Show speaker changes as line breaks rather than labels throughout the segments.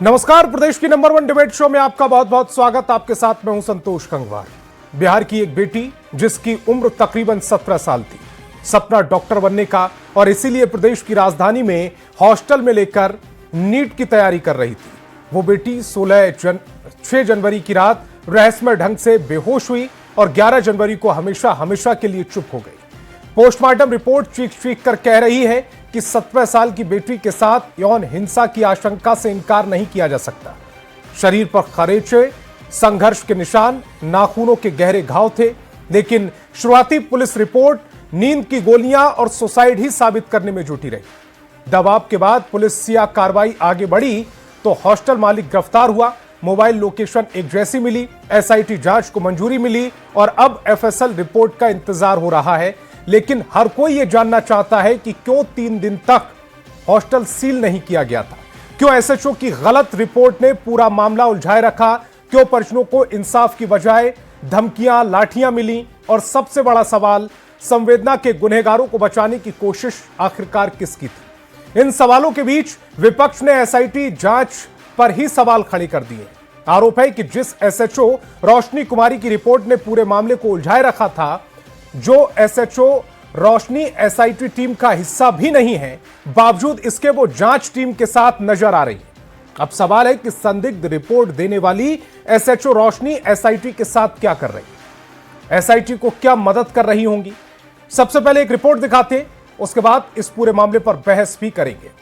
नमस्कार, प्रदेश की number 1 debate show में आपका बहुत बहुत स्वागत। आपके साथ मैं हूं संतोष गंगवार। बिहार की एक बेटी जिसकी उम्र तकरीबन 17 साल थी, सपना डॉक्टर बनने का, और इसीलिए प्रदेश की राजधानी में हॉस्टल में लेकर नीट की तैयारी कर रही थी। वो बेटी 6 जनवरी की रात रहस्यमय ढंग से बेहोश हुई और 11 जनवरी को हमेशा हमेशा के लिए चुप हो गई। पोस्टमार्टम रिपोर्ट चीख कर कह रही है कि 17 साल की बेटी के साथ यौन हिंसा की आशंका से इनकार नहीं किया जा सकता। शरीर पर खरेचे, संघर्ष के निशान, नाखूनों के गहरे घाव थे, लेकिन शुरुआती पुलिस रिपोर्ट नींद की गोलियां और सुसाइड ही साबित करने में जुटी रही। दबाव के बाद पुलिस कार्रवाई आगे बढ़ी तो हॉस्टल मालिक गिरफ्तार हुआ, मोबाइल लोकेशन एक जैसी मिली, एसआईटी जांच को मंजूरी मिली और अब एफएसएल रिपोर्ट का इंतजार हो रहा है। लेकिन हर कोई यह जानना चाहता है कि क्यों 3 दिन तक हॉस्टल सील नहीं किया गया था, क्यों एसएचओ की गलत रिपोर्ट ने पूरा मामला उलझाए रखा, क्यों परिजनों को इंसाफ की बजाय धमकियां, लाठियां मिली, और सबसे बड़ा सवाल, संवेदना के गुनहगारों को बचाने की कोशिश आखिरकार किसकी थी। इन सवालों के बीच विपक्ष ने एसआईटी जांच पर ही सवाल खड़े कर दिए। आरोप है कि जिस एसएचओ रोशनी कुमारी की रिपोर्ट ने पूरे मामले को उलझाए रखा था, जो एसएचओ रोशनी एसआईटी टीम का हिस्सा भी नहीं है, बावजूद इसके वो जांच टीम के साथ नजर आ रही है। अब सवाल है कि संदिग्ध रिपोर्ट देने वाली एसएचओ रोशनी एसआईटी के साथ क्या कर रही है, एसआईटी को क्या मदद कर रही होंगी। सबसे पहले एक रिपोर्ट दिखाते हैं, उसके बाद इस पूरे मामले पर बहस भी करेंगे।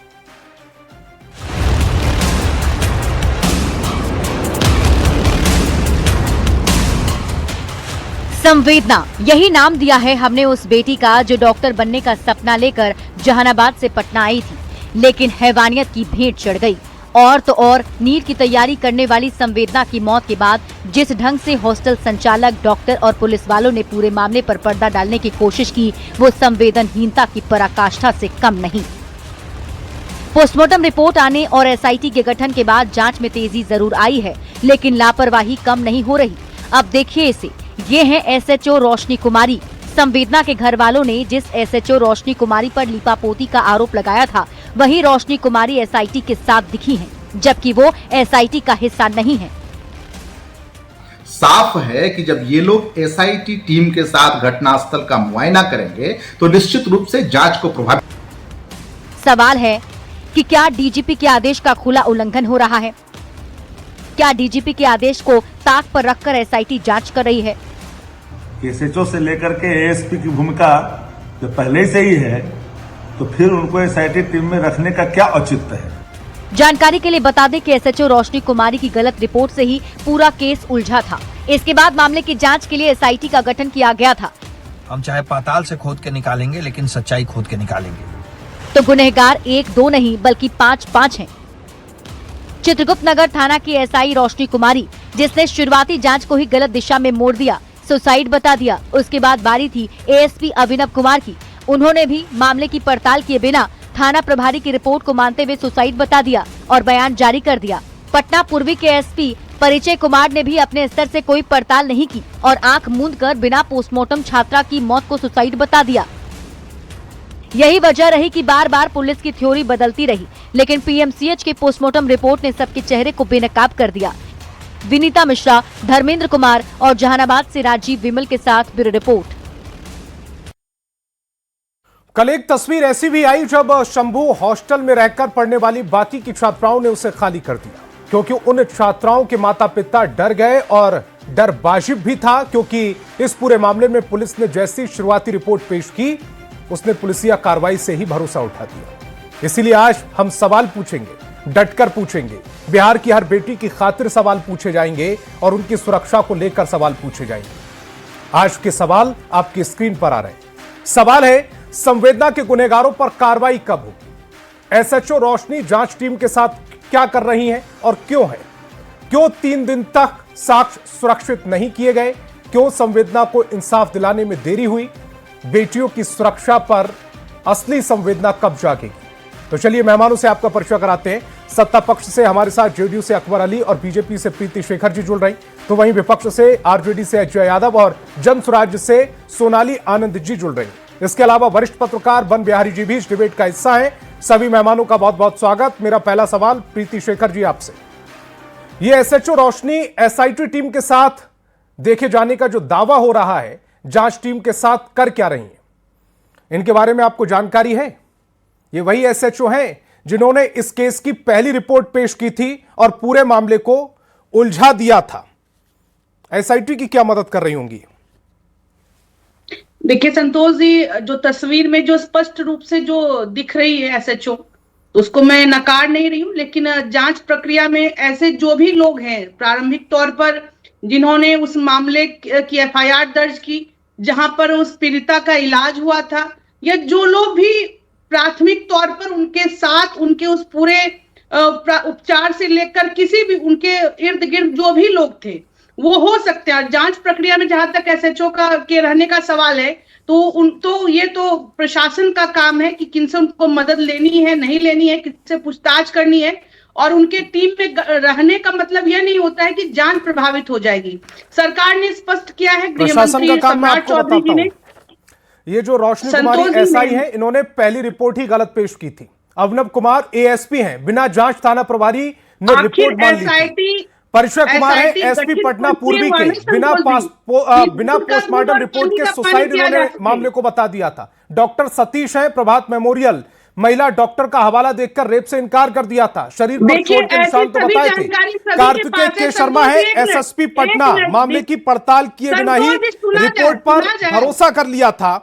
संवेदना, यही नाम दिया है हमने उस बेटी का जो डॉक्टर बनने का सपना लेकर जहानाबाद से पटना आई थी, लेकिन हैवानियत की भेंट चढ़ गई। और तो और नीट की तैयारी करने वाली संवेदना की मौत के बाद जिस ढंग से हॉस्टल संचालक, डॉक्टर और पुलिस वालों ने पूरे मामले पर पर्दा डालने की कोशिश की, वो संवेदनहीनता की पराकाष्ठा से कम नहीं। पोस्टमार्टम रिपोर्ट आने और एसआईटी के गठन के बाद जांच में तेजी जरूर आई है, लेकिन लापरवाही कम नहीं हो रही। अब देखिए इसे, ये है एसएचओ रोशनी कुमारी। संवेदना के घर वालों ने जिस एसएचओ रोशनी कुमारी पर लीपापोती का आरोप लगाया था, वही रोशनी कुमारी एसआईटी के साथ दिखी हैं, जबकि वो एसआईटी का हिस्सा नहीं है।
साफ है कि जब ये लोग एसआईटी टीम के साथ घटनास्थल का मुआयना करेंगे तो निश्चित रूप से जांच को प्रभावित।
सवाल है कि क्या डीजीपी के आदेश का खुला उल्लंघन हो रहा है? क्या डीजीपी के आदेश को ताक पर रखकर एसआईटी जांच कर रही है?
एसएचओ से लेकर के एएसपी की भूमिका जब पहले से ही है, तो फिर उनको एसआईटी टीम में रखने का क्या औचित्य है?
जानकारी के लिए बता दें कि एसएचओ रोशनी कुमारी की गलत रिपोर्ट से ही पूरा केस उलझा था। इसके बाद मामले की जांच के लिए एसआईटी का गठन किया गया था।
हम चाहे पाताल से खोद के निकालेंगे, लेकिन सच्चाई खोद के निकालेंगे।
तो गुनहगार 1-2 नहीं बल्कि 5-5 हैं। चित्रगुप्त नगर थाना की एसआई रोशनी कुमारी, जिसने शुरुआती जांच को ही गलत दिशा में मोड़ दिया, सुसाइड बता दिया। उसके बाद बारी थी एएसपी अभिनव कुमार की। उन्होंने भी मामले की पड़ताल किए बिना थाना प्रभारी की रिपोर्ट को मानते हुए सुसाइड बता दिया और बयान जारी कर दिया। पटना पूर्वी के एसपी परिचय कुमार ने भी अपने स्तर से कोई पड़ताल नहीं की और आंख मूंद कर बिना पोस्टमार्टम छात्रा की मौत को सुसाइड बता दिया। यही वजह रही कि बार बार पुलिस की थ्योरी बदलती रही, लेकिन पीएमसीएच के पोस्टमार्टम रिपोर्ट ने सबके चेहरे को बेनकाब कर दिया। विनीता मिश्रा, धर्मेंद्र कुमार और जहानाबाद से राजीव विमल के साथ ब्यूरो रिपोर्ट।
कल एक तस्वीर ऐसी भी आई जब शंभू हॉस्टल में रहकर पढ़ने वाली बाकी की छात्राओं ने उसे खाली कर दिया, क्योंकि उन छात्राओं के माता पिता डर गए और डर वाजिब भी था, क्योंकि इस पूरे मामले में पुलिस ने जैसी शुरुआती रिपोर्ट पेश की, उसने पुलिसिया कार्रवाई से ही भरोसा उठा दिया। इसीलिए आज हम सवाल पूछेंगे, डटकर पूछेंगे। बिहार की हर बेटी की खातिर सवाल पूछे जाएंगे और उनकी सुरक्षा को लेकर सवाल पूछे जाएंगे। आज के सवाल आपकी स्क्रीन पर आ रहे हैं। सवाल है, संवेदना के गुनहगारों पर कार्रवाई कब होगी? एसएचओ रोशनी जांच टीम के साथ क्या कर रही है और क्यों है? क्यों 3 दिन तक साक्ष्य सुरक्षित नहीं किए गए? क्यों संवेदना को इंसाफ दिलाने में देरी हुई? बेटियों की सुरक्षा पर असली संवेदना कब जागेगी? तो चलिए मेहमानों से आपका परिचय कराते हैं। सत्ता पक्ष से हमारे साथ जेडीयू से अकबर अली और बीजेपी से प्रीति शेखर जी जुड़ रही, तो वहीं विपक्ष से आरजेडी से अजय यादव और जन स्वराज से सोनाली आनंद जी जुड़ रही। इसके अलावा वरिष्ठ पत्रकार बन बिहारी जी भी इस डिबेट का हिस्सा हैं। सभी मेहमानों का बहुत बहुत स्वागत। मेरा पहला सवाल प्रीति शेखर जी आपसे। ये एसएचओ रोशनी एसआईटी टीम के साथ देखे जाने का जो दावा हो रहा है, जांच टीम के साथ कर क्या रही है, इनके बारे में आपको जानकारी है? ये वही एसएचओ हैं जिन्होंने इस केस की पहली रिपोर्ट पेश की थी और पूरे मामले को उलझा दिया था। एसआईटी की क्या मदद कर रही होंगी?
देखिए संतोष जी, जो तस्वीर में जो स्पष्ट रूप से जो दिख रही है एसएचओ, उसको मैं नकार नहीं रही हूँ, लेकिन जांच प्रक्रिया में ऐसे जो भी लोग हैं प्रारंभिक तौर पर जिन्होंने उस मामले की एफआईआर दर्ज की जहां पर उस पीड़िता का इलाज हुआ था, या जो लोग भी प्राथमिक तौर पर उनके साथ उनके उस पूरे उपचार से लेकर किसी भी उनके इर्द गिर्द जो भी लोग थे वो हो सकते हैं। जांच प्रक्रिया में जहां तक एसएचओ के रहने का सवाल है तो ये तो प्रशासन का काम है कि किनसे उनको मदद लेनी है, नहीं लेनी है, किससे पूछताछ करनी है। और उनके टीम में रहने का मतलब यह नहीं होता है कि जांच प्रभावित हो जाएगी। सरकार ने स्पष्ट किया है,
प्रशासन का काम मैं आपको बताता हूं।
ने
ये जो रोशनी कुमारी एसआई है, इन्होंने पहली रिपोर्ट ही गलत पेश की थी। अवनव कुमार एएसपी हैं, बिना जांच थाना प्रभारी ने रिपोर्ट मान ली थी। परिश्रय कुमार है एसपी पटना पूर्वी के, बिना पोस्टमार्टम रिपोर्ट के सुसाइड इन्होंने मामले को बता दिया था। डॉक्टर सतीश है प्रभात मेमोरियल, महिला डॉक्टर का हवाला देखकर रेप से इनकार कर दिया था। शरीर पर चोट के निशान तो बताए थे। कार्तिकेय के शर्मा है एसएसपी पटना, मामले की पड़ताल किए बिना ही रिपोर्ट पर भरोसा कर लिया था।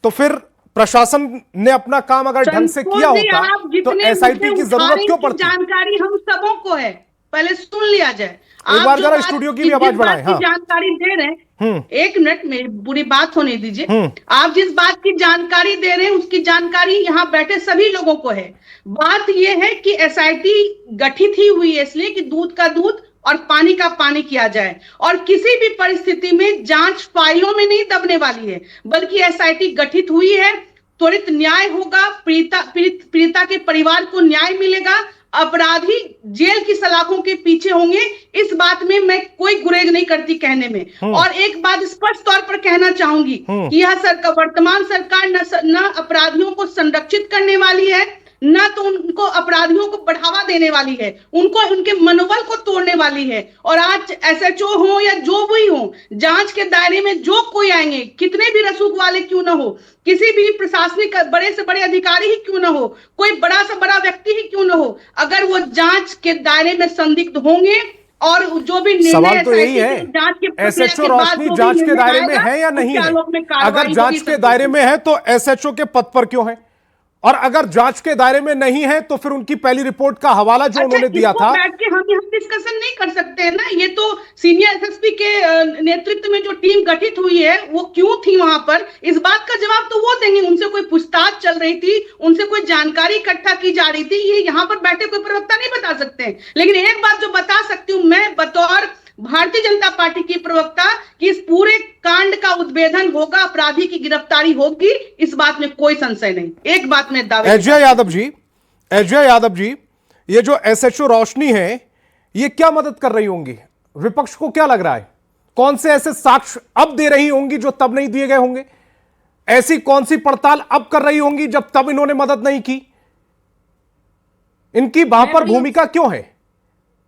तो फिर प्रशासन ने अपना काम अगर ढंग से किया होता तो एसआईटी की जरूरत क्यों पड़ती?
जानकारी हम सबों को है, पहले सुन लिया जाए।
एक बार जरा स्टूडियो की भी आवाज बढ़ाएं। हाँ,
जानकारी दे रहे हैं, एक मिनट में पूरी बात होने दीजिए। आप जिस बात की जानकारी दे रहे हैं उसकी जानकारी यहाँ बैठे सभी लोगों को है। बात यह है कि एसआईटी गठित ही हुई है इसलिए कि दूध का दूध और पानी का पानी किया जाए, और किसी भी परिस्थिति में जांच फाइलों में नहीं दबने वाली है, बल्कि एसआईटी गठित हुई है। त्वरित न्याय होगा, पीड़िता के परिवार को न्याय मिलेगा, अपराधी जेल की सलाखों के पीछे होंगे। इस बात में मैं कोई गुरेज नहीं करती कहने में। और एक बात स्पष्ट तौर पर कहना चाहूंगी कि यह वर्तमान सरकार न अपराधियों को संरक्षित करने वाली है, ना तो उनको अपराधियों को बढ़ावा देने वाली है, उनको उनके मनोबल को तोड़ने वाली है। और आज एसएचओ हो या जो भी हो, जांच के दायरे में जो कोई आएंगे, कितने भी रसूख वाले क्यों ना हो, किसी भी प्रशासनिक बड़े से बड़े अधिकारी ही क्यों ना हो, कोई बड़ा से बड़ा व्यक्ति ही क्यों ना हो, अगर वो जांच के दायरे में संदिग्ध होंगे और जो भी
सवाल तो यही है, एसएचओ रोशनी जांच के दायरे में है या नहीं है? अगर जांच के दायरे में है तो एसएचओ के पद पर क्यों है? और अगर जांच के दायरे में नहीं है तो फिर उनकी पहली रिपोर्ट का हवाला जो उन्होंने दिया था,
बैठ के हम डिस्कशन नहीं कर सकते हैं ना। ये तो सीनियर एसएसपी के नेतृत्व में जो टीम गठित हुई है वो क्यों थी वहां पर, इस बात का जवाब तो वो देंगे। उनसे कोई पूछताछ चल रही थी, उनसे कोई जानकारी इकट्ठा की जा रही थी, ये यहाँ पर बैठे कोई प्रवक्ता नहीं बता सकते हैं। लेकिन एक बात जो बता सकती हूँ मैं बतौर भारतीय जनता पार्टी की प्रवक्ता कि इस पूरे कांड का उद्भेदन होगा, अपराधी की गिरफ्तारी होगी, इस बात में कोई संशय नहीं। एक बात में दावे।
अजय यादव जी, ये जो एसएचओ रोशनी है ये क्या मदद कर रही होंगी? विपक्ष को क्या लग रहा है? कौन से ऐसे साक्ष्य अब दे रही होंगी जो तब नहीं दिए गए होंगे? ऐसी कौन सी पड़ताल अब कर रही होंगी जब तब इन्होंने मदद नहीं की? इनकी वहां पर भूमिका क्यों है?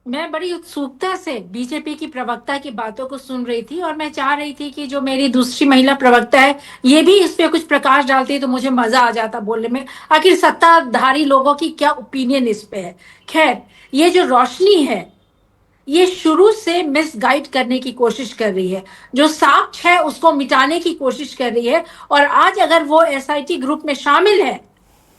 मैं बड़ी उत्सुकता से बीजेपी की प्रवक्ता की बातों को सुन रही थी और मैं चाह रही थी कि जो मेरी दूसरी महिला प्रवक्ता है ये भी इस पे कुछ प्रकाश डालती तो मुझे मजा आ जाता बोलने में। आखिर सत्ताधारी लोगों की क्या ओपिनियन इस पे है। खैर, ये जो रोशनी है ये शुरू से मिसगाइड करने की कोशिश कर रही है, जो साक्ष्य है उसको मिटाने की कोशिश कर रही है। और आज अगर वो एसआईटी ग्रुप में शामिल है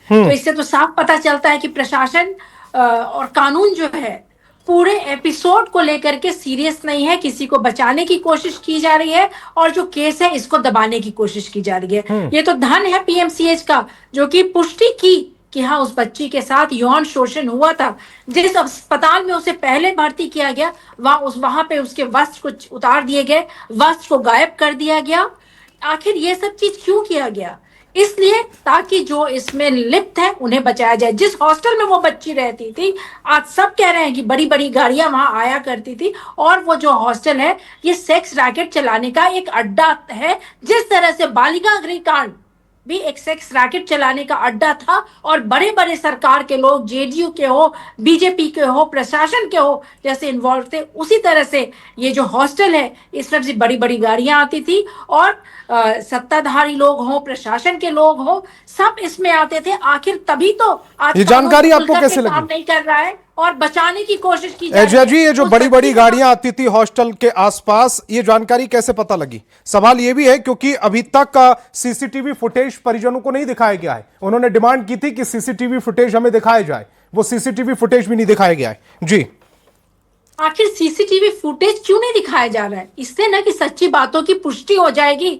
तो इससे तो साफ पता चलता है कि प्रशासन और कानून जो है पूरे एपिसोड को लेकर के सीरियस नहीं है, किसी को बचाने की कोशिश की जा रही है और जो केस है इसको दबाने की कोशिश की जा रही है। ये तो धन है पीएमसीएच का जो कि पुष्टि की कि हाँ उस बच्ची के साथ यौन शोषण हुआ था। जिस अस्पताल में उसे पहले भर्ती किया गया वहां पे उसके वस्त्र को उतार दिए गए, वस्त्र को गायब कर दिया गया। आखिर ये सब चीज क्यों किया गया? इसलिए ताकि जो इसमें लिप्त है उन्हें बचाया जाए। जिस हॉस्टल में वो बच्ची रहती थी, आज सब कह रहे हैं कि बड़ी बड़ी गाड़ियां वहां आया करती थी और वो जो हॉस्टल है ये सेक्स रैकेट चलाने का एक अड्डा है। जिस तरह से बालिका गृह कांड भी एक सेक्स रैकेट चलाने का अड्डा था और बड़े बड़े सरकार के लोग, जेडीयू के हो, बीजेपी के हो, प्रशासन के हो, जैसे इन्वॉल्व थे। उसी तरह से ये जो हॉस्टल है, इसमें से बड़ी बड़ी गाड़ियां आती थी और सत्ताधारी लोग हो, प्रशासन के लोग हो, सब इसमें आते थे। आखिर तभी तो आज
ये जानकारी आपको कैसे लगी?
काम नहीं कर रहा है और बचाने की कोशिश की जा
एजिया
रही
जी,
है।
ये जो
तो
बड़ी बड़ी
सच्ची
गाड़ियां आती थी हॉस्टल के आसपास, ये जानकारी कैसे पता लगी? सवाल ये भी है क्योंकि अभी तक सीसीटीवी फुटेज परिजनों को नहीं दिखाया गया है। उन्होंने डिमांड की थी कि सीसीटीवी फुटेज हमें दिखाया जाए, वो सीसीटीवी फुटेज भी नहीं दिखाया गया है। जी,
आखिर सीसीटीवी फुटेज क्यों नहीं दिखाया जा रहा है? इससे ना कि सच्ची बातों की पुष्टि हो जाएगी।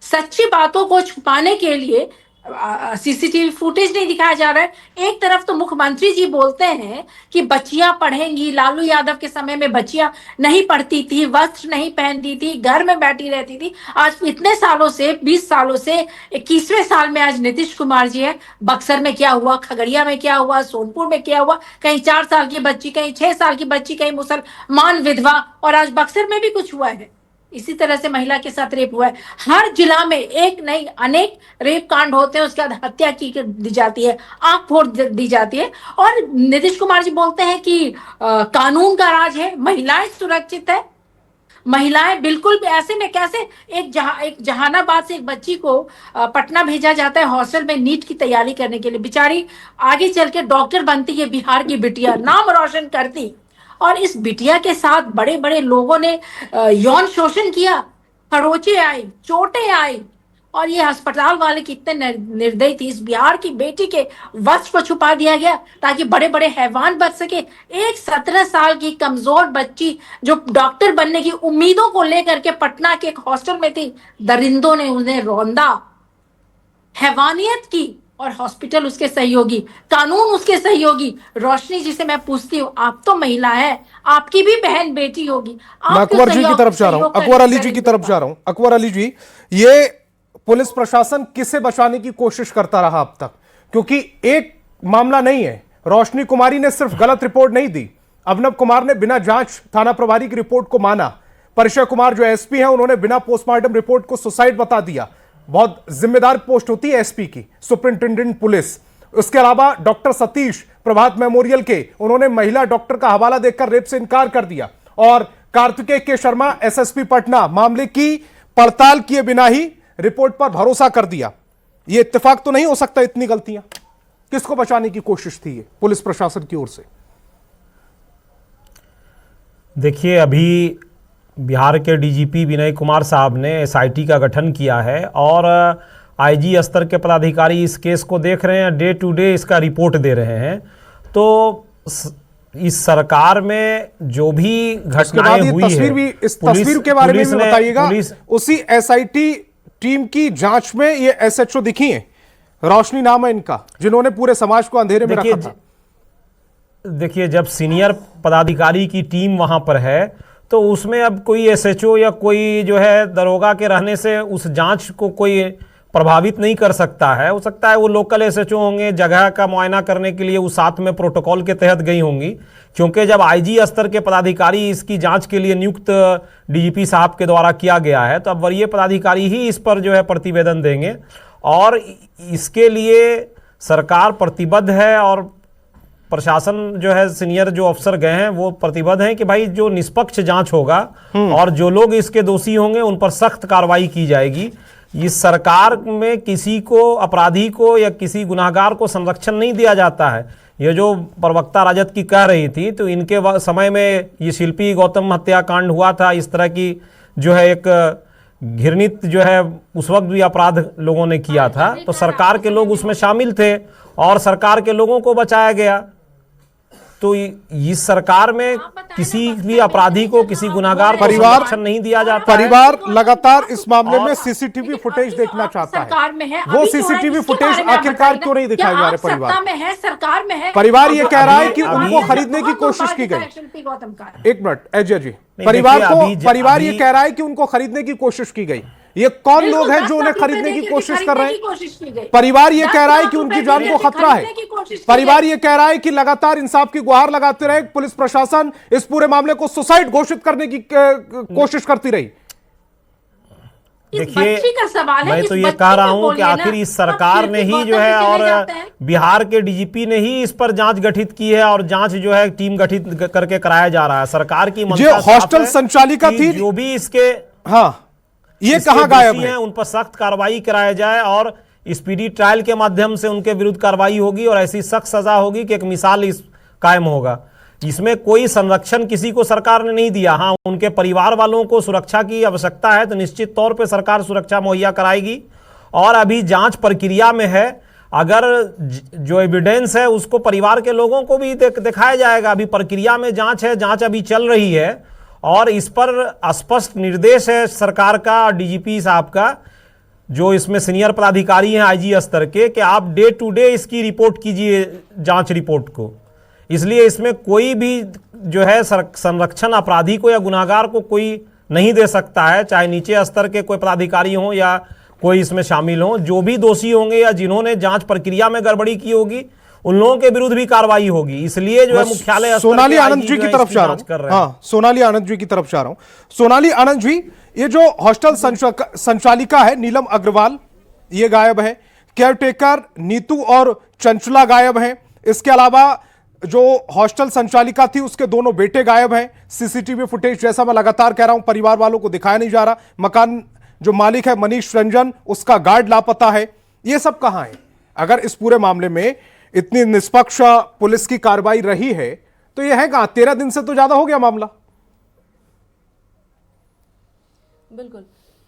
सच्ची बातों को छुपाने के लिए सीसीटीवी फुटेज नहीं दिखाया जा रहा है। एक तरफ तो मुख्यमंत्री जी बोलते हैं कि बच्चियां पढ़ेंगी, लालू यादव के समय में बच्चियां नहीं पढ़ती थी, वस्त्र नहीं पहनती थी, घर में बैठी रहती थी। आज इतने सालों से, 20 सालों से 21वें साल में आज नीतीश कुमार जी है। बक्सर में क्या हुआ, खगड़िया में क्या हुआ, सोनपुर में क्या हुआ, कहीं 4 साल की बच्ची, कहीं 6 साल की बच्ची, कहीं मुसलमान विधवा, और आज बक्सर में भी कुछ हुआ है। इसी तरह से महिला के साथ रेप हुआ है। हर जिला में एक नहीं अनेक रेप कांड होते हैं, उसके बाद हत्या की दी जाती है, आंख फोड़ दी जाती है। और नीतीश कुमार जी बोलते हैं कि कानून का राज है, महिलाएं सुरक्षित है। महिलाएं बिल्कुल भी ऐसे में कैसे एक जहानाबाद से एक बच्ची को पटना भेजा जाता है हॉस्टल में नीट की तैयारी करने के लिए। बेचारी आगे चल के डॉक्टर बनती है, बिहार की बिटिया नाम रोशन करती, और इस बिटिया के साथ बड़े बड़े लोगों ने यौन शोषण किया, खरोंचे आई, चोटें आई, और ये अस्पताल वाले कितने निर्दयी थी। इस बिहार की बेटी के वस्त्र को छुपा दिया गया ताकि बड़े बड़े हैवान बच सके। एक 17 साल की कमजोर बच्ची जो डॉक्टर बनने की उम्मीदों को लेकर के पटना के एक हॉस्टल में थी, दरिंदों ने उन्हें रौंदा, हैवानियत की, और हॉस्पिटल उसके सहयोगी, कानून उसके सहयोगी। रोशनी जी से मैं पूछती हूँ, आप तो महिला है, आपकी भी बहन बेटी होगी,
मैं अकबर जी की तरफ जा रहा हूं, अकबर अली जी की तरफ जा रहा हूं। अकबर अली जी, ये पुलिस प्रशासन किसे बचाने की कोशिश करता रहा अब तक? क्योंकि एक मामला नहीं है, रोशनी कुमारी ने सिर्फ गलत रिपोर्ट नहीं दी, अभिनव कुमार ने बिना जांच थाना प्रभारी की रिपोर्ट को माना, परिचय कुमार जो एसपी हैं उन्होंने बिना पोस्टमार्टम रिपोर्ट को सुसाइड बता दिया। बहुत जिम्मेदार पोस्ट होती है एसपी की, सुपरिंटेंडेंट पुलिस। उसके अलावा डॉक्टर सतीश प्रभात मेमोरियल के, उन्होंने महिला डॉक्टर का हवाला देकर रेप से इनकार कर दिया। और कार्तिकेय के शर्मा एसएसपी पटना, मामले की पड़ताल किए बिना ही रिपोर्ट पर भरोसा कर दिया। यह इत्तेफाक तो नहीं हो सकता, इतनी गलतियां किसको बचाने की कोशिश थी ये पुलिस प्रशासन की ओर से?
देखिए, अभी बिहार के डीजीपी विनय कुमार साहब ने एसआईटी का गठन किया है और आईजी स्तर के पदाधिकारी इस केस को देख रहे हैं, डे टू डे इसका रिपोर्ट दे रहे हैं। तो इस सरकार में जो भी घटनाएं हुई
तस्वीर भी, इस तस्वीर के बारे में भी बताइएगा। उसी एसआईटी टीम की जांच में ये एसएचओ दिखी हैं, रोशनी नाम है इनका, जिन्होंने पूरे समाज को अंधेरे में रखा था।
देखिए, जब सीनियर पदाधिकारी की टीम वहां पर है तो उसमें अब कोई एसएचओ या कोई जो है दरोगा के रहने से उस जांच को कोई प्रभावित नहीं कर सकता है। हो सकता है वो लोकल एसएचओ होंगे, जगह का मुआयना करने के लिए वो साथ में प्रोटोकॉल के तहत गई होंगी, क्योंकि जब आईजी स्तर के पदाधिकारी इसकी जांच के लिए नियुक्त डीजीपी साहब के द्वारा किया गया है, तो अब वरीय पदाधिकारी ही इस पर जो है प्रतिवेदन देंगे। और इसके लिए सरकार प्रतिबद्ध है और प्रशासन जो है, सीनियर जो अफसर गए हैं वो प्रतिबद्ध हैं कि भाई जो निष्पक्ष जांच होगा और जो लोग इसके दोषी होंगे उन पर सख्त कार्रवाई की जाएगी। इस सरकार में किसी को, अपराधी को या किसी गुनाहगार को संरक्षण नहीं दिया जाता है। ये जो प्रवक्ता राजद की कह रही थी, तो इनके समय में ये शिल्पी गौतम हत्याकांड हुआ था, इस तरह की जो है एक घृणित जो है उस वक्त भी अपराध लोगों ने किया था, तो सरकार के लोग उसमें शामिल थे और सरकार के लोगों को बचाया गया। तो इस सरकार में किसी भी अपराधी को, किसी गुनाहगार को संरक्षण नहीं दिया जाता।
परिवार लगातार इस मामले में सीसीटीवी फुटेज देखना चाहता है। वो सीसीटीवी फुटेज आखिरकार क्यों नहीं दिखाए जा रहे? परिवार
में है, सरकार में है।
परिवार ये कह रहा है कि उनको खरीदने की कोशिश की गई। एक मिनट अजय जी, परिवार ये कह रहा है कि उनको खरीदने की कोशिश की गई। ये कौन लोग हैं जो उन्हें खरीदने की कोशिश कर रहे हैं? परिवार ये कह रहा है कि उनकी जान को खतरा है। परिवार ये कह रहा है कि लगातार इंसाफ की गुहार लगाते रहे पुलिस प्रशासन, इस पूरे मामले को सुसाइड घोषित करने की कोशिश करती रही।
इस
देखिए,
बच्ची का सवाल है।
मैं
इस
तो ये
बच्ची
कह
को
रहा हूं कि
बोलिए ना।
आखिर इस
अब
सरकार
फिर
ने
भी
ही जो
गौतम
है
चले
और
जाते हैं।
बिहार के डीजीपी ने ही इस पर जांच गठित की है और जांच जो है टीम गठित करके कराया जा रहा है। सरकार की
जो
मंशा साफ
हॉस्टल
है
संचालिका
कि
थी,
जो भी इसके
हाँ, ये
इसके
कहां गायब
दोषी
है?
हैं उन पर सख्त कार्रवाई कराया जाए और स्पीडी ट्रायल के माध्यम से उनके विरुद्ध कार्रवाई होगी और ऐसी सख्त सजा होगी कि एक मिसाल इस कायम होगा। इसमें कोई संरक्षण किसी को सरकार ने नहीं दिया। हाँ, उनके परिवार वालों को सुरक्षा की आवश्यकता है तो निश्चित तौर पे सरकार सुरक्षा मुहैया कराएगी और अभी जांच प्रक्रिया में है। अगर जो एविडेंस है उसको परिवार के लोगों को भी दिखाया जाएगा। अभी प्रक्रिया में जांच है, जांच अभी चल रही है और इस पर स्पष्ट निर्देश है सरकार का और डीजीपी साहब का, जो इसमें सीनियर पदाधिकारी हैं आईजी स्तर के, कि आप डे टू डे इसकी रिपोर्ट कीजिए जांच रिपोर्ट को। इसलिए इसमें कोई भी जो है संरक्षण अपराधी को या गुनाहगार को कोई नहीं दे सकता है, चाहे नीचे स्तर के कोई पदाधिकारी हों या कोई इसमें शामिल हों। जो भी दोषी होंगे या जिन्होंने जांच प्रक्रिया में गड़बड़ी की होगी उन लोगों के विरुद्ध भी कार्रवाई होगी। इसलिए जो है मुख्यालय
सोनाली आनंद जी की तरफ जा रहा हूं। हाँ, सोनाली आनंद जी की तरफ जा रहा हूं। सोनाली आनंद जी, ये जो हॉस्टल संचालिका है नीलम अग्रवाल, ये गायब है। केयरटेकर नीतू और चंचला गायब हैं। इसके अलावा जो हॉस्टल संचालिका थी उसके दोनों बेटे गायब हैं। सीसीटीवी फुटेज, जैसा मैं लगातार कह रहा हूं, परिवार वालों को दिखाया नहीं जा रहा। मकान जो मालिक है मनीष रंजन, उसका गार्ड लापता है। ये सब कहां है? अगर इस पूरे मामले में इतनी निष्पक्ष पुलिस की कार्रवाई रही है तो ये है कहां? 13 दिन से तो ज्यादा हो गया मामला।
बिल्कुल,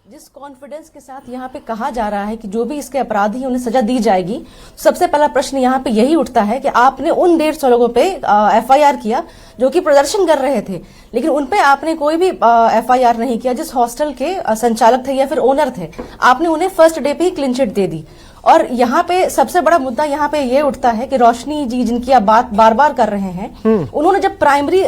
जिस कॉन्फिडेंस के साथ यहाँ पे कहा जा रहा है कि जो भी इसके अपराधी हैं उन्हें सजा दी जाएगी, सबसे पहला प्रश्न यहाँ पे यही उठता है कि आपने उन 150 लोगों पे एफआईआर किया जो कि प्रदर्शन कर रहे थे, लेकिन उन पे आपने कोई भी एफआईआर नहीं किया। जिस हॉस्टल के संचालक थे या फिर ओनर थे, आपने उन्हें फर्स्ट डे पे ही क्लीन चिट दे दी। और यहाँ पे सबसे बड़ा मुद्दा यहाँ पे ये उठता है कि रोशनी जी, जिनकी आप बात बार बार कर रहे हैं, उन्होंने जब प्राइमरी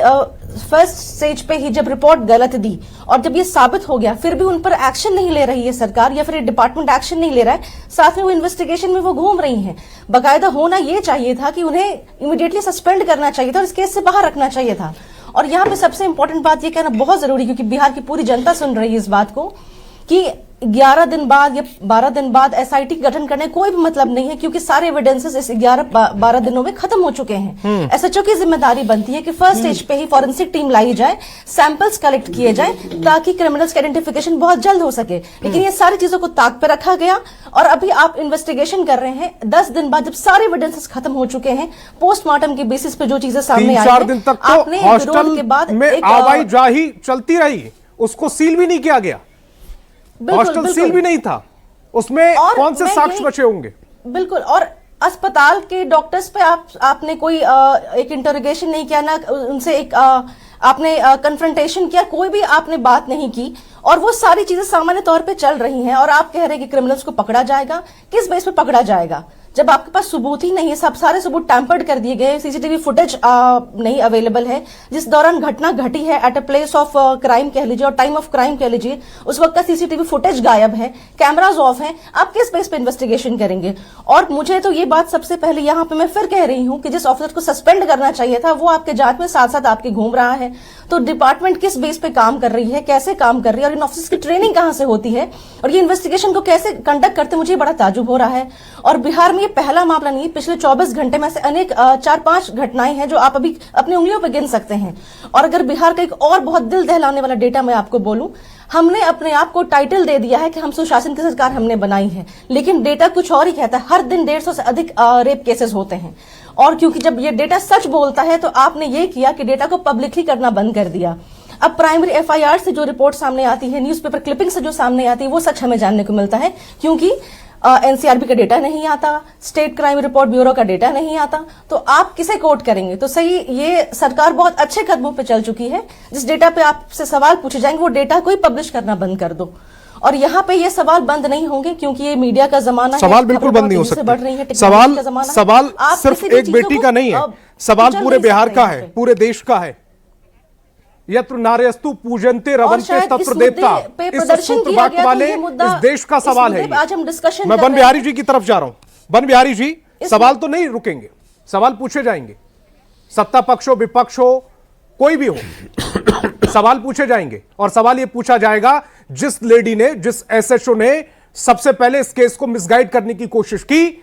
फर्स्ट स्टेज पे ही जब रिपोर्ट गलत दी और जब ये साबित हो गया, फिर भी उन पर एक्शन नहीं ले रही है सरकार या फिर डिपार्टमेंट एक्शन नहीं ले रहा है। साथ में वो इन्वेस्टिगेशन में वो घूम रही हैं। बाकायदा होना ये चाहिए था कि उन्हें इमीडिएटली सस्पेंड करना चाहिए था और इस केस से बाहर रखना चाहिए था। और यहाँ पे सबसे इंपॉर्टेंट बात ये कहना बहुत जरूरी, क्योंकि बिहार की पूरी जनता सुन रही है इस बात को, कि 11 दिन बाद या 12 दिन बाद एसआईटी गठन करने कोई भी मतलब नहीं है, क्योंकि सारे एविडेंसेस इस 11-12 दिनों में खत्म हो चुके हैं। एसएचओ की जिम्मेदारी बनती है कि फर्स्ट स्टेज पे ही फॉरेंसिक टीम लाई जाए, सैंपल्स कलेक्ट किए जाए, ताकि क्रिमिनल्स का आइडेंटिफिकेशन बहुत जल्द हो सके। लेकिन ये सारी चीजों को ताक पे रखा गया और अभी आप इन्वेस्टिगेशन कर रहे हैं 10 दिन बाद, जब सारे एविडेंसेस खत्म हो चुके हैं, पोस्टमार्टम के बेसिस पे जो चीजें सामने आई
3-4 दिन तक तो हॉस्टल
के बाद
में आवाई जाही चलती रही, उसको सील भी नहीं किया गया। हॉस्टल सील भी नहीं था, उसमें कौन से साक्ष्य बचे होंगे?
बिल्कुल, और अस्पताल के डॉक्टर्स पे आपने कोई एक इंटरोगेशन नहीं किया, ना उनसे एक आपने कन्फ्रंटेशन किया, कोई भी आपने बात नहीं की, और वो सारी चीजें सामान्य तौर पे चल रही हैं। और आप कह रहे हैं कि क्रिमिनल्स को पकड़ा जाएगा। किस बेस पे पकड़ा जाएगा जब आपके पास सबूत ही नहीं है? सब सारे सबूत टैंपर्ड कर दिए गए, सीसीटीवी फुटेज नहीं अवेलेबल है। जिस दौरान घटना घटी है at a place of crime कह लीजिए और टाइम ऑफ क्राइम कह लीजिए, उस वक्त का सीसीटीवी फुटेज गायब है, कैमराज ऑफ हैं। आप किस बेस पे इन्वेस्टिगेशन करेंगे? और मुझे तो ये बात सबसे पहले यहाँ पे मैं फिर कह रही हूँ कि जिस ऑफिसर को सस्पेंड करना चाहिए था वो आपके जांच में साथ साथ आपके घूम रहा है। तो डिपार्टमेंट किस बेस पे काम कर रही है, कैसे काम कर रही है, और इन ऑफिसर्स की ट्रेनिंग कहां से होती है, और ये इन्वेस्टिगेशन को कैसे कंडक्ट करते, मुझे बड़ा ताजुब हो रहा है। और बिहार में ये पहला मामला नहीं, पिछले 24 घंटे में से अनेक 4-5 घटनाएं हैं जो आप अभी अपनी उंगलियों पर गिन सकते हैं। और अगर बिहार का एक और बहुत दिल दहलाने वाला डेटा मैं आपको बोलूं, हमने अपने आप को टाइटल दे दिया है कि हम सुशासन की सरकार हमने बनाई है, लेकिन डेटा कुछ और ही कहता है। हर दिन 150 से अधिक रेप केसेस होते हैं, और क्योंकि जब ये डेटा सच बोलता है तो आपने ये किया कि डेटा को पब्लिकली करना बंद कर दिया। अब प्राइमरी एफआईआर से जो रिपोर्ट सामने आती है, न्यूज़पेपर क्लिपिंग से जो सामने आती है, वो सच हमें जानने को मिलता है, क्योंकि एनसीआरबी का डेटा नहीं आता, स्टेट क्राइम रिपोर्ट ब्यूरो का डेटा नहीं आता। तो आप किसे कोट करेंगे? तो सही, ये सरकार बहुत अच्छे कदमों पे चल चुकी है। जिस डेटा पे आपसे सवाल पूछे जाएंगे वो डेटा को ही पब्लिश करना बंद कर दो। और यहाँ पे ये सवाल बंद नहीं होंगे, क्योंकि ये मीडिया का जमाना है।
सवाल बिल्कुल बंद नहीं हो सकते। सवाल सिर्फ एक बेटी का नहीं है, सवाल पूरे बिहार का है, पूरे देश का है। यत्र नार्यस्तु पूजन्ते रवन्ते तत्र देवता, इस सूत्रवाक्य वाले इस देश का सवाल है।
आज हम डिस्कशन,
मैं बन बिहारी जी की तरफ जा रहा हूं। बन बिहारी जी, सवाल तो नहीं रुकेंगे, सवाल पूछे जाएंगे। सत्ता पक्ष हो, विपक्ष हो, कोई भी हो, सवाल पूछे जाएंगे। और सवाल ये पूछा जाएगा जिस लेडी ने, जिस एसएचओ ने सबसे पहले इस केस को मिसगाइड करने की कोशिश की,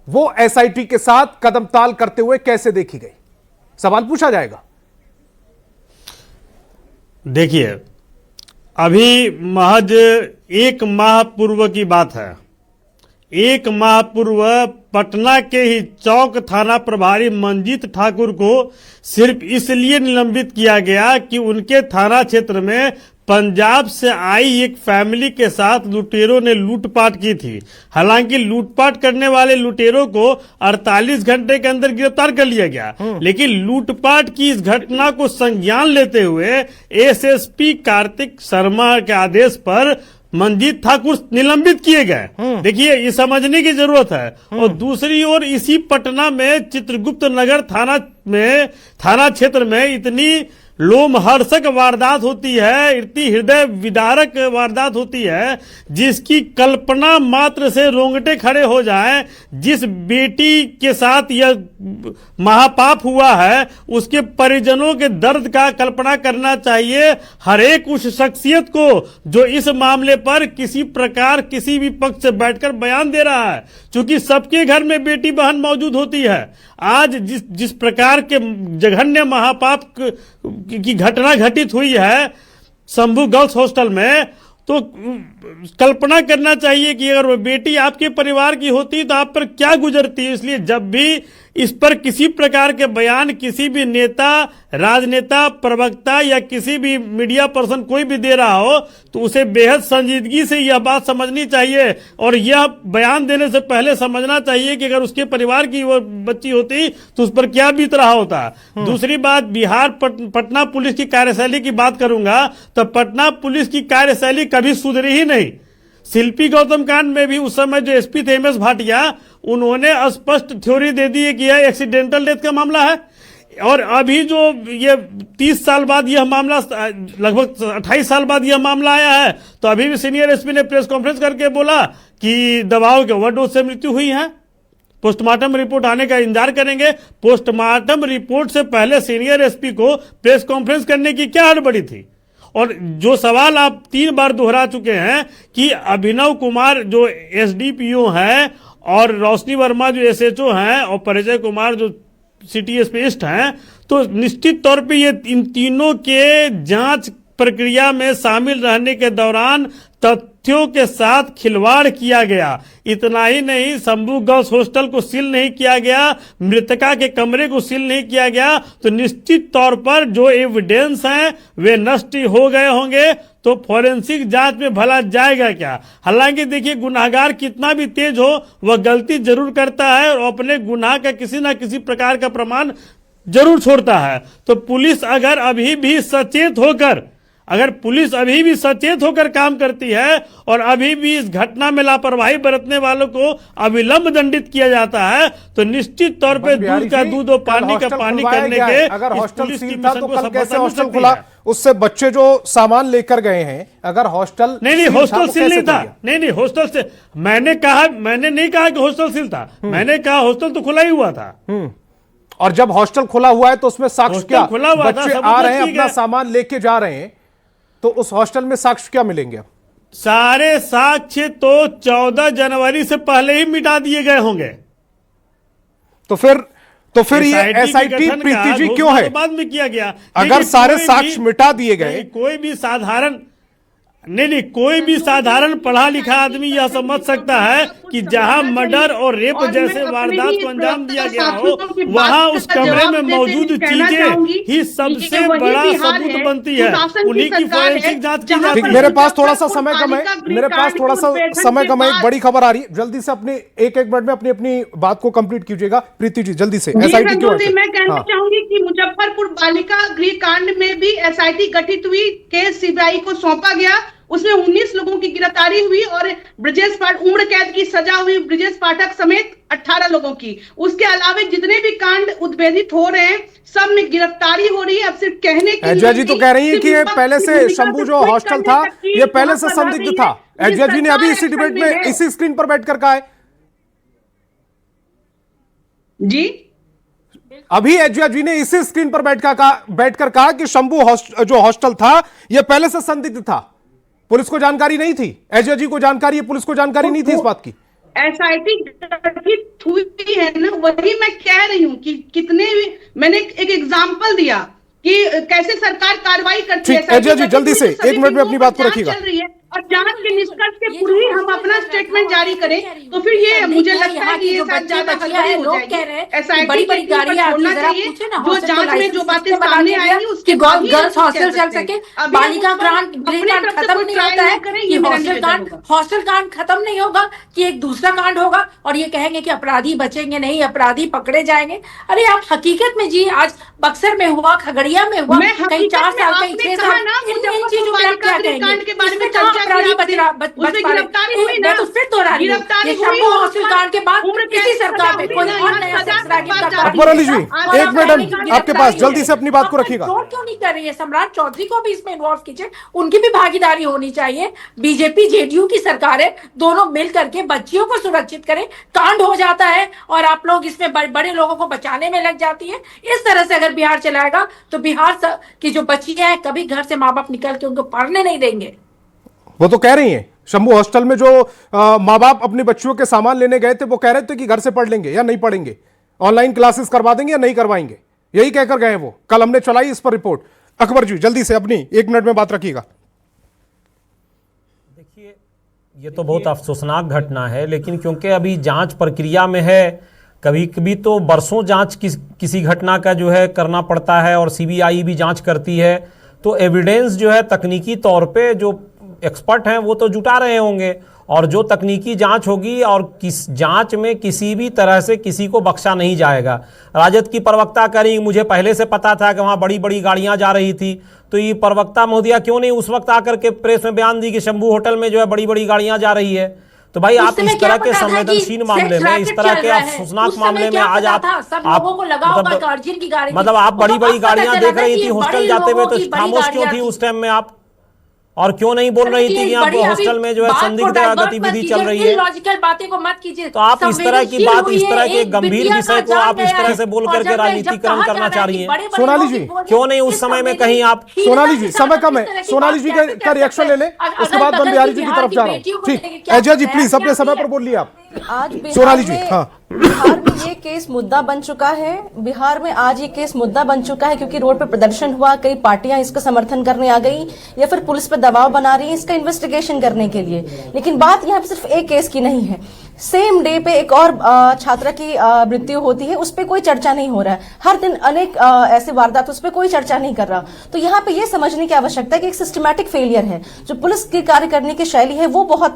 वो एसआईटी के साथ कदम ताल करते हुए कैसे देखी गई? सवाल पूछा जाएगा।
देखिए, अभी महज 1 माह पूर्व की बात है। 1 माह पूर्व पटना के ही चौक थाना प्रभारी मंजीत ठाकुर को सिर्फ इसलिए निलंबित किया गया कि उनके थाना क्षेत्र में पंजाब से आई एक फैमिली के साथ लुटेरों ने लूटपाट की थी। हालांकि लूटपाट करने वाले लुटेरों को 48 घंटे के अंदर गिरफ्तार कर लिया गया, लेकिन लूटपाट की इस घटना को संज्ञान लेते हुए एसएसपी कार्तिक शर्मा के आदेश पर मंजीत ठाकुर निलंबित किए गए। देखिए, ये समझने की जरूरत है। और दूसरी ओर इसी पटना में चित्रगुप्त नगर थाना क्षेत्र में इतनी लोमहर्षक वारदात होती है, इतनी हृदय विदारक वारदात होती है, जिसकी कल्पना मात्र से रोंगटे खड़े हो जाएं। जिस बेटी के साथ यह महापाप हुआ है, उसके परिजनों के दर्द का कल्पना करना चाहिए हर एक उस शख्सियत को जो इस मामले पर किसी प्रकार किसी भी पक्ष से बैठकर बयान दे रहा है। क्योंकि सबके घर में बेटी बहन मौजूद होती है। आज जिस प्रकार के जघन्य महापाप की घटना घटित हुई है शंभू गर्ल्स हॉस्टल में, तो कल्पना करना चाहिए कि अगर वो बेटी आपके परिवार की होती तो आप पर क्या गुजरती। इसलिए जब भी इस पर किसी प्रकार के बयान किसी भी नेता, राजनेता, प्रवक्ता या किसी भी मीडिया पर्सन कोई भी दे रहा हो, तो उसे बेहद संजीदगी से यह बात समझनी चाहिए और यह बयान देने से पहले समझना चाहिए कि अगर उसके परिवार की वो बच्ची होती तो उस पर क्या बीत रहा होता। दूसरी बात, बिहार पटना पुलिस की कार्यशैली की बात करूंगा तो पटना पुलिस की कार्यशैली कभी सुधरी ही नहीं। शिल्पी गौतम कांड में भी उस समय जो एसपी थे एमएस भाटिया, उन्होंने स्पष्ट थ्योरी दे दी है कि यह एक्सीडेंटल डेथ का मामला है। और अभी जो ये 30 साल बाद यह मामला, लगभग 28 साल बाद यह मामला आया है, तो अभी भी सीनियर एसपी ने प्रेस कॉन्फ्रेंस करके बोला कि दवाओं के ओवरडोज से मृत्यु हुई है। पोस्टमार्टम रिपोर्ट आने का इंतजार करेंगे। पोस्टमार्टम रिपोर्ट से पहले सीनियर एसपी को प्रेस कॉन्फ्रेंस करने की क्या हड़बड़ी थी? और जो सवाल आप 3 बार दोहरा चुके हैं कि अभिनव कुमार जो एसडीपीओ हैं और रोशनी वर्मा जो एसएचओ हैं और परिजय कुमार जो सिटी स्पेशलिस्ट हैं, तो निश्चित तौर पे ये इन तीनों के जांच प्रक्रिया में शामिल रहने के दौरान तथ्यों के साथ खिलवाड़ किया गया। इतना ही नहीं, शंभू गर्ल्स हॉस्टल को सील नहीं किया गया, मृतका के कमरे को सील नहीं किया गया, तो निश्चित तौर पर जो एविडेंस हैं वे नष्ट हो गए होंगे। तो फॉरेंसिक जांच में भला जाएगा क्या? हालांकि देखिए, गुनाहगार कितना भी तेज हो, वह गलती जरूर करता है और अपने गुनाह का किसी ना किसी प्रकार का प्रमाण जरूर छोड़ता है। तो पुलिस अगर अभी भी सचेत होकर काम करती है और अभी भी इस घटना में लापरवाही बरतने वालों को अविलंब दंडित किया जाता है, तो निश्चित तौर पे दूध का दूध और पानी का पानी करने के
अगर हॉस्टल सील था तो कल कैसे हॉस्टल खुला? उससे बच्चे जो सामान लेकर गए हैं, अगर हॉस्टल
नहीं हॉस्टल सील नहीं था। नहीं हॉस्टल से मैंने नहीं कहा कि हॉस्टल सील था, मैंने कहा हॉस्टल तो खुला ही हुआ था।
और जब हॉस्टल खुला हुआ है तो उसमें साक्ष्य क्या? बच्चे आ रहे हैं, अपना सामान लेके जा रहे हैं, तो उस हॉस्टल में साक्ष्य क्या मिलेंगे?
सारे साक्ष्य तो 14 जनवरी से पहले ही मिटा दिए गए होंगे।
तो फिर ये एसआईटी प्रीति जी क्यों है?
बाद में किया गया।
अगर सारे साक्ष्य मिटा दिए गए,
कोई भी साधारण पढ़ा लिखा आदमी यह समझ सकता है कि जहां मर्डर और रेप जैसे वारदात को अंजाम दिया गया हो, वहां उस कमरे में मौजूद चीजें ही सबसे बड़ा सबूत बनती है। उन्हीं की फॉरेंसिक जांच की जाती है।
मेरे पास थोड़ा सा समय कम है, एक बड़ी खबर आ रही है, जल्दी से अपने एक मिनट में अपनी बात को कंप्लीट कीजिएगा। प्रीति जी जल्दी से एसआईटी क्यों?
मैं कहना चाहूंगी कि मुजफ्फरपुर बालिका गृह कांड में भी एसआईटी गठित हुई, केस सीबीआई को सौंपा गया, उसमें 19 लोगों की गिरफ्तारी हुई और ब्रजेश पाठक उम्र कैद की सजा हुई, ब्रजेश पाठक समेत 18 लोगों की। उसके अलावा जितने भी कांड उद्भेदित हो रहे हैं सब में गिरफ्तारी हो रही है। अब सिर्फ कहने की
एजया जी तो कह रही है कि ये पहले से शंभू जो हॉस्टल था ये पहले से संदिग्ध था। एजया जी ने अभी इसी डिबेट में इसी स्क्रीन पर बैठकर कहा है
जी,
अभी एजया जी ने इसी स्क्रीन पर बैठकर कहा कि शंभू जो हॉस्टल था यह पहले से संदिग्ध था। पुलिस को जानकारी नहीं थी? अजय जी को जानकारी है, पुलिस को जानकारी नहीं थी इस बात की?
एसआईटी गठित हुई है ना, वही मैं कह रही हूँ कि कितने, मैंने एक एग्जांपल दिया कि कैसे सरकार कार्रवाई करती है।
अजय जी जल्दी से 1 मिनट में अपनी बात को रखिएगा।
चल रही है और जांच के निष्कर्ष के पूर्व ही हम अपना स्टेटमेंट जारी करें तो फिर ये मुझे लगता है कि ये शायद ज्यादा हल्की हो जाएगी। एसआईटी
बड़ी गाड़ियां
छोड़ना चाहिए, जो जांच में जो बातें सामने आएंगी उसके बाद ही
गर्ल्स हॉस्टल चल सके। बालिका कांड खत्म नहीं होता है कि हॉस्टल कांड खत्म नहीं होगा कि एक दूसरा कांड होगा और ये कहेंगे कि अपराधी बचेंगे नहीं, अपराधी पकड़े जाएंगे। अरे आप हकीकत में जी, आज बक्सर में हुआ, खगड़िया में हुआ, कहीं 4 साल कहीं 6 साल, इन चीजों में आप क्या कहेंगे? अपराधी बच पा रहे, मैं तो फिर दोहरा रही हूं, ये शंभू हॉस्टल कांड के बाद इसी सरकार में कोई और नया सेक्स रैकेट का
अकबर अली जी 1 मिनट आपके पास, जल्दी से अपनी बात को रखिएगा।
क्यों नहीं कर रही है? सम्राट चौधरी को भी इसमें इन्वॉल्व कीजिए, उनकी भी भागीदारी होनी चाहिए। बीजेपी जेडीयू की सरकार है, दोनों मिल करके बच्चियों को सुरक्षित करें। कांड हो जाता है और आप लोग इसमें बड़े लोगों को बचाने में लग जाती है। इस तरह से अगर बिहार चलाएगा तो बिहार की जो बच्चियां हैं कभी घर से माँ बाप निकल के उनको पढ़ने नहीं देंगे।
वो तो कह रही हैं, शंभू हॉस्टल में जो माँ बाप अपने बच्चियों के सामान लेने गए थे वो कह रहे थे कि घर से पढ़ लेंगे या नहीं पढ़ेंगे, ऑनलाइन क्लासेस करवा देंगे या नहीं करवाएंगे, यही कहकर गए वो। कल हमने चलाई इस पर रिपोर्ट। अकबर जी जल्दी से अपनी 1 मिनट में बात रखिएगा।
देखिए, ये तो बहुत अफसोसनाक घटना है, लेकिन क्योंकि अभी जांच प्रक्रिया में है, कभी कभी तो बरसों जांच किसी घटना का जो है करना पड़ता है और सीबीआई भी जांच करती है, तो एविडेंस जो है तकनीकी तौर पे जो एक्सपर्ट हैं वो तो जुटा रहे होंगे और जो तकनीकी जांच होगी और किस जांच में किसी भी तरह से किसी को बख्शा नहीं जाएगा। राजद की प्रवक्ता करी, मुझे पहले से पता था कि वहाँ बड़ी बड़ी गाड़ियाँ जा रही थी, तो ये प्रवक्ता महोदया क्यों नहीं उस वक्त आकर के प्रेस में बयान दी कि शंभू होटल में जो है बड़ी बड़ी गाड़ियाँ जा रही है? तो भाई आप इस तरह के संवेदनशील मामले में, इस तरह के अफसोसनाक मामले में आज आप मतलब आप बड़ी बड़ी गाड़ियां देख रही थी हॉस्टल जाते हुए, तो खामोश क्यों थी उस टाइम में आप? और क्यों नहीं बोल रही थी कि यहाँ हॉस्टल में जो है संदिग्ध गतिविधि चल रही है?
लॉजिकल बातें को मत कीजिए।
तो आप इस तरह की बात, इस तरह के गंभीर विषय को आप इस तरह से बोल करके राजनीतिकरण करना चाह रही हैं।
सोनाली जी
क्यों नहीं उस समय में कहीं आप?
सोनाली जी समय कम है, सोनाली जी का रिएक्शन ले लें, उसके बाद मैं बिहारी जी की तरफ जा रहा हूँ। ठीक, अजय जी प्लीज अपने समय पर बोलिए आप।
आज
सोनाली जी, हाँ,
बिहार में ये केस मुद्दा बन चुका है। बिहार में आज ये केस मुद्दा बन चुका है क्योंकि रोड पे प्रदर्शन हुआ, कई पार्टियां इसका समर्थन करने आ गई या फिर पुलिस पे दबाव बना रही है इसका इन्वेस्टिगेशन करने के लिए। लेकिन बात यहाँ पे सिर्फ एक केस की नहीं है। सेम डे पे एक और छात्रा की मृत्यु होती है, उस पर कोई चर्चा नहीं हो रहा है। हर दिन अनेक ऐसे वारदात, उस पर कोई चर्चा नहीं कर रहा। तो यहाँ पे ये समझने की आवश्यकता है कि एक सिस्टमैटिक फेलियर है। जो पुलिस की कार्य करने की शैली है वो बहुत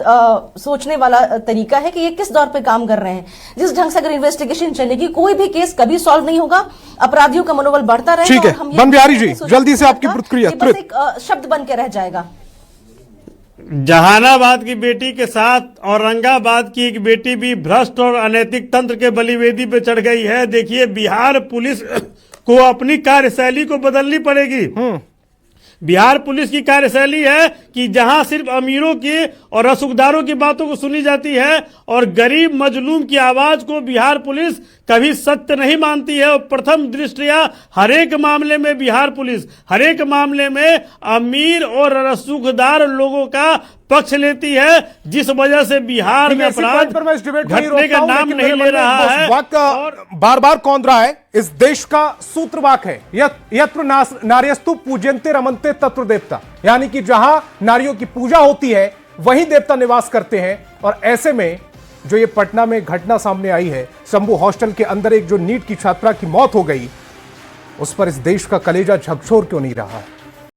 सोचने वाला तरीका है कि ये किस दौर पे काम कर रहे हैं। जिस ढंग से अगर इन्वेस्टिगेशन चलेगी कोई भी केस कभी सॉल्व नहीं होगा, अपराधियों का मनोबल बढ़ता रहेगा।
ठीक है, बन बिहारी जी जल्दी से आपकी प्रतिक्रिया।
बस एक शब्द बन के रह जाएगा।
जहानाबाद की बेटी के साथ औरंगाबाद की एक बेटी भी भ्रष्ट और अनैतिक तंत्र के बलिवेदी पे चढ़ गई है। देखिए, बिहार पुलिस को अपनी कार्यशैली को बदलनी पड़ेगी। बिहार पुलिस की कार्यशैली है कि जहां सिर्फ अमीरों की और रसूखदारों की बातों को सुनी जाती है और गरीब मजलूम की आवाज को बिहार पुलिस कभी सत्य नहीं मानती है। और प्रथम दृष्टया हरेक मामले में बिहार पुलिस हरेक मामले में अमीर और रसूखदार लोगों का पक्ष लेती है, जिस वजह से बिहार में अपराध घटने का नाम नहीं ले रहा है।
और बार बार कौन रहा है, इस देश का सूत्रवाक है यत्र नार्यस्तु पूज्यन्ते रमन्ते तत्र देवता, यानी कि जहां नारियों की पूजा होती है वहीं देवता निवास करते हैं। और ऐसे में जो ये पटना में घटना सामने आई है, शंभू हॉस्टल के अंदर एक जो नीट की छात्रा की मौत हो गई, उस पर इस देश का कलेजा झकझोर क्यों नहीं रहा है?